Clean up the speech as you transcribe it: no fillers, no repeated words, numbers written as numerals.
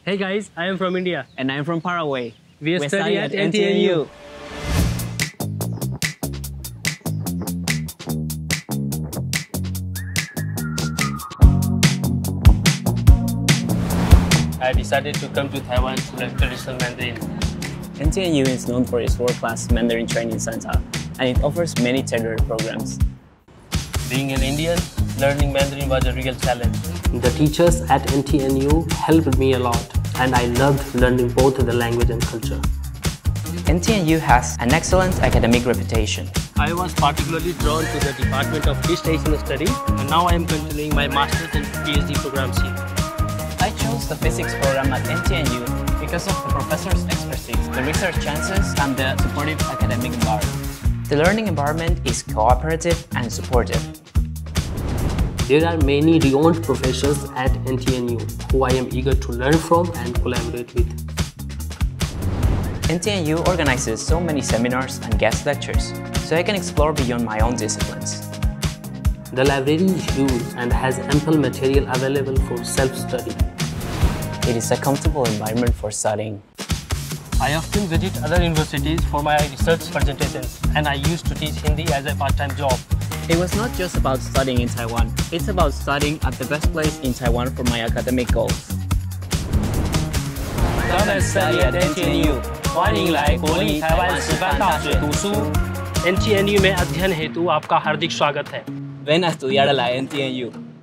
Hey guys, I am from India. And I'm from Paraguay. We study at NTNU. I decided to come to Taiwan to learn traditional Mandarin. NTNU is known for its world-class Mandarin Training Center, and it offers many tailored programs. Being an Indian, learning Mandarin was a real challenge. The teachers at NTNU helped me a lot, and I loved learning both the language and culture. NTNU has an excellent academic reputation. I was particularly drawn to the Department of East Asian Studies, and now I am continuing my master's and PhD programs here. I chose the physics program at NTNU because of the professors' expertise, the research chances, and the supportive academic environment. The learning environment is cooperative and supportive. There are many renowned professors at NTNU who I am eager to learn from and collaborate with. NTNU organizes so many seminars and guest lectures, so I can explore beyond my own disciplines. The library is huge and has ample material available for self-study. It is a comfortable environment for studying. I often visit other universities for my research presentations, and I used to teach Hindi as a part-time job. It was not just about studying in Taiwan, it's about studying at the best place in Taiwan for my academic goals. Come and study at NTNU. 欢迎来国立台湾师范大学读书。NTNU में अध्ययन हेतु आपका हार्दिक स्वागत है। Ven a estudiar a la NTNU.